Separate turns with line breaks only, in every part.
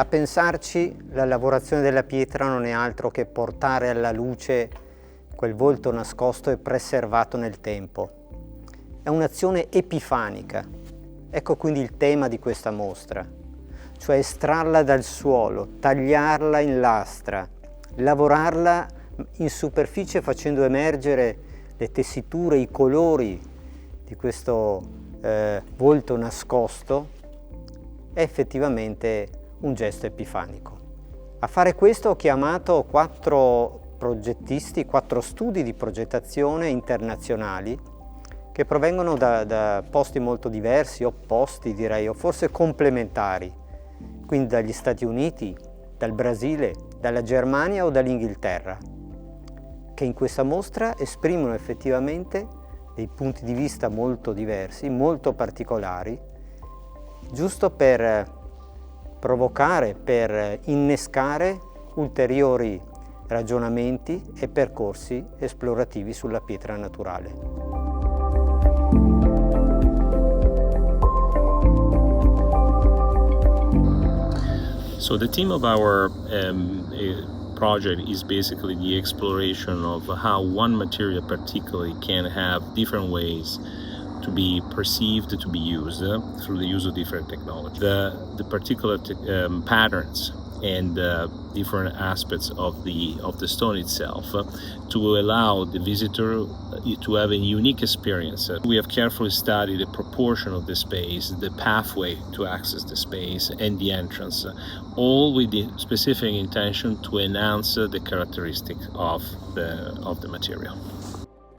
pensarci, la lavorazione della pietra non è altro che portare alla luce quel volto nascosto e preservato nel tempo. È un'azione epifanica. Ecco quindi il tema di questa mostra, cioè estrarla dal suolo, tagliarla in lastra, lavorarla in superficie facendo emergere le tessiture, i colori di questo volto nascosto, è effettivamente un gesto epifanico. A fare questo ho chiamato 4 progettisti, 4 studi di progettazione internazionali che provengono da posti molto diversi, opposti direi, o forse complementari, quindi dagli Stati Uniti, dal Brasile, dalla Germania o dall'Inghilterra, che in questa mostra esprimono effettivamente dei punti di vista molto diversi, molto particolari, giusto per provocare, per innescare ulteriori ragionamenti e percorsi esplorativi sulla pietra naturale.
So the theme of our project is basically the exploration of how one material particularly can have different ways to be perceived, to be used through the use of different technology. The particular patterns and different aspects of the stone itself to allow the visitor to have a unique experience. We have carefully studied the proportion of the space, the pathway to access the space, and the entrance, all with the specific intention to enhance the characteristic of the material.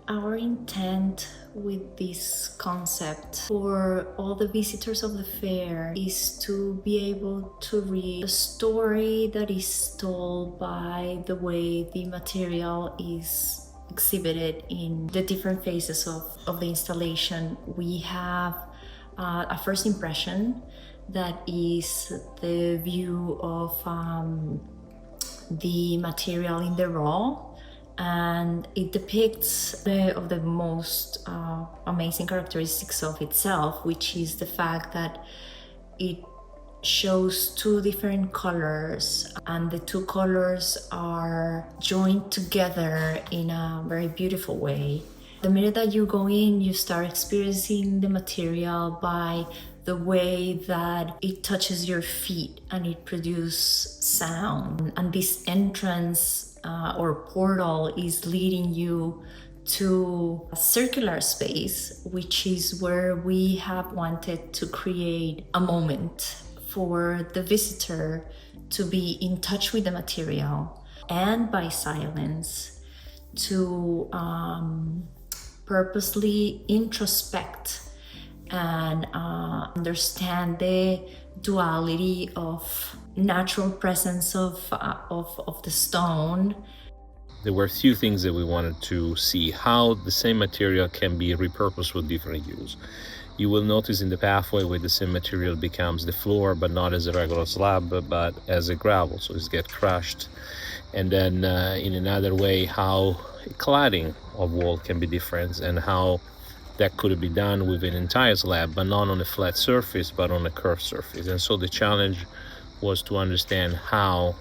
Our intent with this concept for all the visitors of the fair is to be able to read the story that is told by the way the material is exhibited in the different phases of the installation. We have a first impression that is the view of the material in the raw, and it depicts the most amazing characteristics of itself, which is the fact that it shows 2 different colors, and the 2 colors are joined together in a very beautiful way. The minute that you go in, you start experiencing the material by the way that it touches your feet and it produces sound. And this entrance or portal is leading you to a circular space, which is where we have wanted to create a moment for the visitor to be in touch with the material, and by silence to purposely introspect and understand the duality of natural presence of the stone.
There were a few things that we wanted to see, how the same material can be repurposed for different use. You will notice in the pathway where the same material becomes the floor, but not as a regular slab, but as a gravel, so it gets crushed. And then in another way, how cladding of wall can be different, and how that could be done with an entire slab, but not on a flat surface, but on a curved surface. And so the challenge was to understand how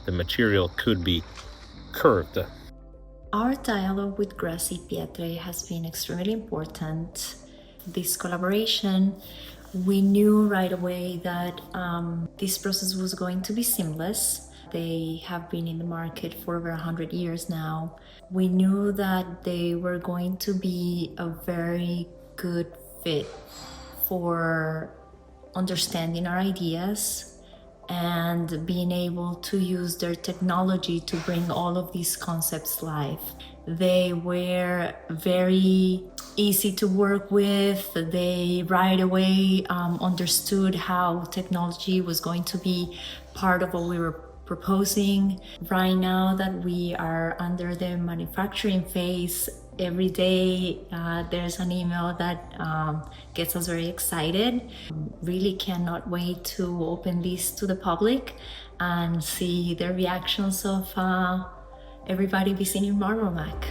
the material could be curved.
Our dialogue with Gracie Pietre has been extremely important. This collaboration, we knew right away that this process was going to be seamless. They have been in the market for over 100 years now. We knew that they were going to be a very good fit for understanding our ideas and being able to use their technology to bring all of these concepts live. They were very easy to work with. They right away understood how technology was going to be part of what we were proposing. Right now that we are under the manufacturing phase, every day there's an email that gets us very excited. Really cannot wait to open this to the public and see the reactions of everybody visiting Marmormac.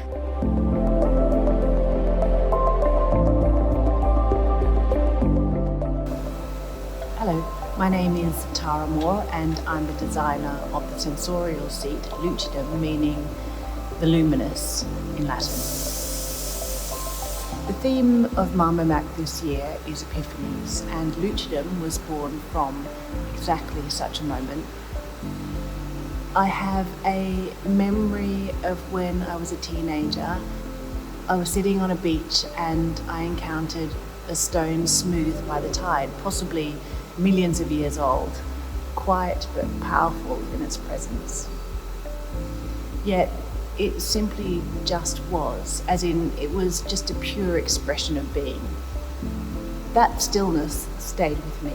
Hello, My name is Tara Moore and I'm the designer of the sensorial seat, lucidum, meaning the luminous in Latin. The theme of Marmomac this year is Epiphanies, and lucidum was born from exactly such a moment. I have a memory of when I was a teenager. I was sitting on a beach and I encountered a stone smoothed by the tide, possibly millions of years old, quiet but powerful in its presence. Yet it simply just was, as in it was just a pure expression of being. That stillness stayed with me,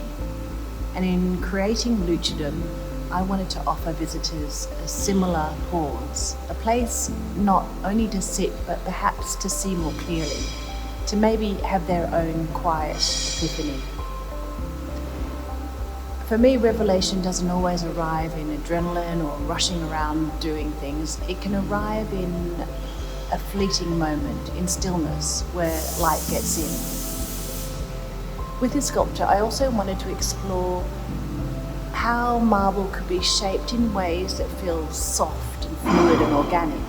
and in creating lucidum, I wanted to offer visitors a similar pause, a place not only to sit but perhaps to see more clearly, to maybe have their own quiet epiphany. For me, revelation doesn't always arrive in adrenaline or rushing around doing things. It can arrive in a fleeting moment, in stillness, where light gets in. With this sculpture, I also wanted to explore how marble could be shaped in ways that feel soft and fluid and organic.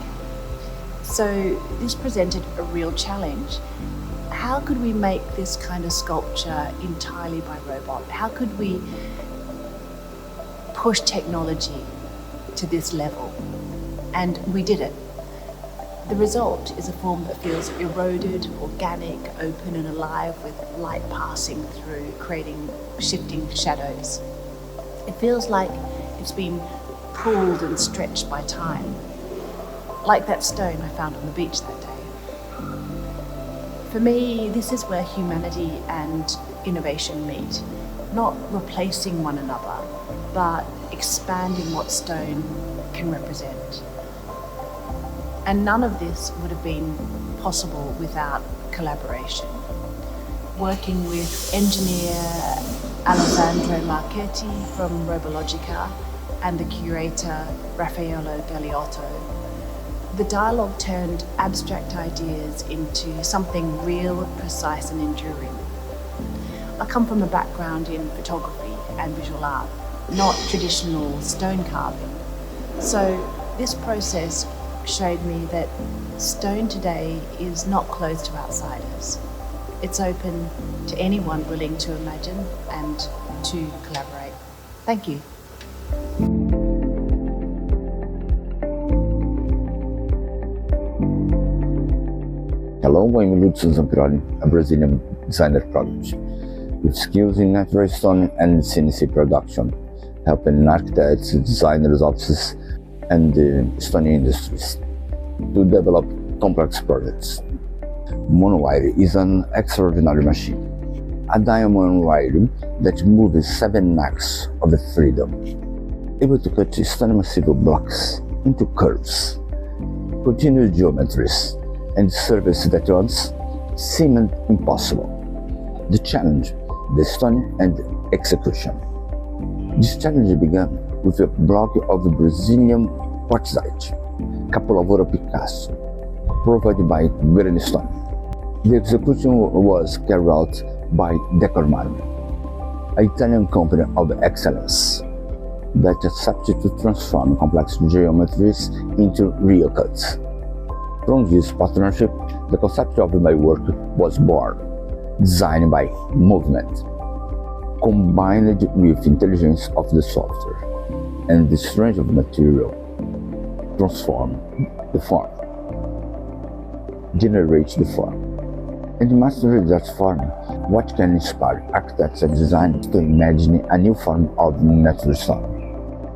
So this presented a real challenge. How could we make this kind of sculpture entirely by robot? How could we push technology to this level? And we did it. The result is a form that feels eroded, organic, open and alive, with light passing through, creating shifting shadows. It feels like it's been pulled and stretched by time, like that stone I found on the beach that day. For me, this is where humanity and innovation meet, not replacing one another, but expanding what stone can represent. And none of this would have been possible without collaboration. Working with engineer Alessandro Marchetti from Robologica and the curator Raffaello Galiotto, the dialogue turned abstract ideas into something real, precise and enduring. I come from a background in photography and visual art, not traditional stone carving. So this process showed me that stone today is not closed to outsiders. It's open to anyone willing to imagine and to collaborate. Thank you.
Hello, I'm Lúcio Zampiroli, a Brazilian designer product with skills in natural stone and CNC production, helping architects, designers, offices, and the stone industries to develop complex projects. Monowire is an extraordinary machine, a diamond wire that moves 7 axes of freedom, able to cut stone massive blocks into curves, continuous geometries, and surfaces that once seemed impossible. The challenge, the stone and execution. This challenge began with a block of the Brazilian quartzite, Capolavoro Picasso, provided by Granistone. The execution was carried out by Decormarme, an Italian company of excellence that accepted to transform complex geometries into real cuts. From this partnership, the concept of my work was born, designed by movement, combined with intelligence of the software and the strength of material, transform the form, generate the form, and master that form, what can inspire architects and designers to imagine a new form of natural stone,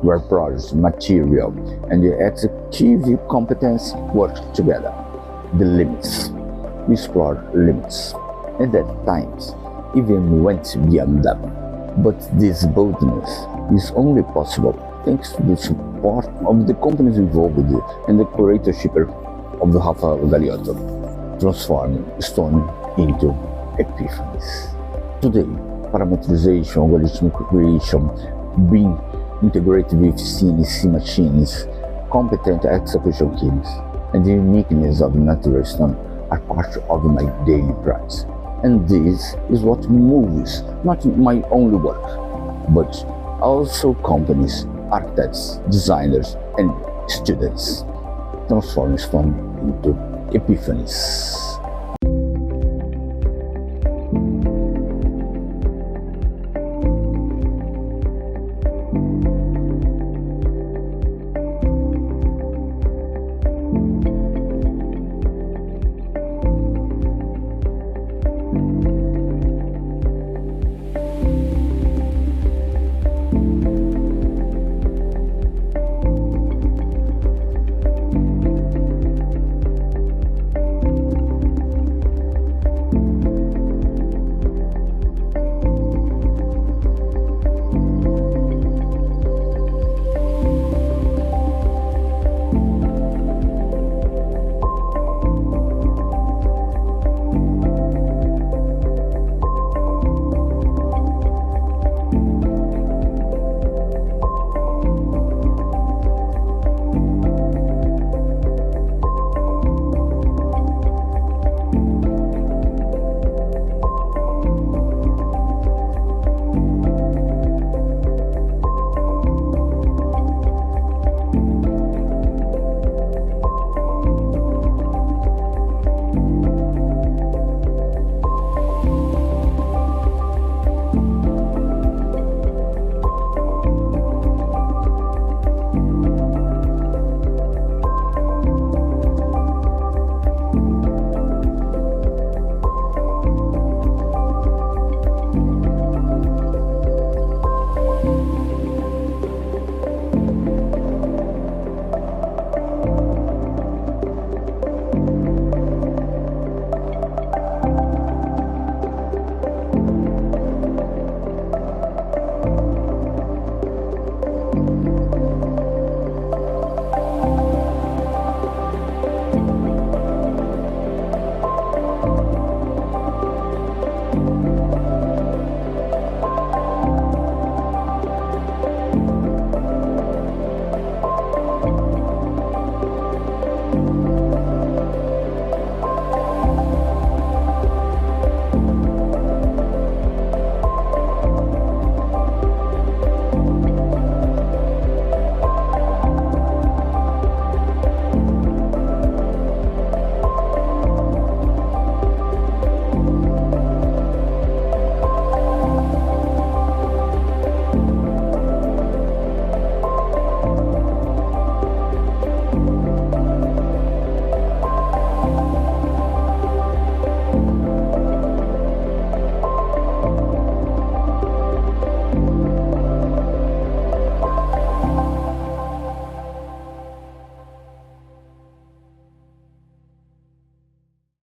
where project, material, and the executive competence work together. The limits. We explore limits, and at times even went beyond them. But this boldness is only possible thanks to the support of the companies involved and the curatorship of Raffaello Galiotto, transforming stone into epiphanies. Today, parameterization, algorithmic creation, being integrated with CNC machines, competent execution teams, and the uniqueness of natural stone are part of my daily practice. And this is what moves not my only work, but also companies, architects, designers, and students, transforming stone into epiphanies.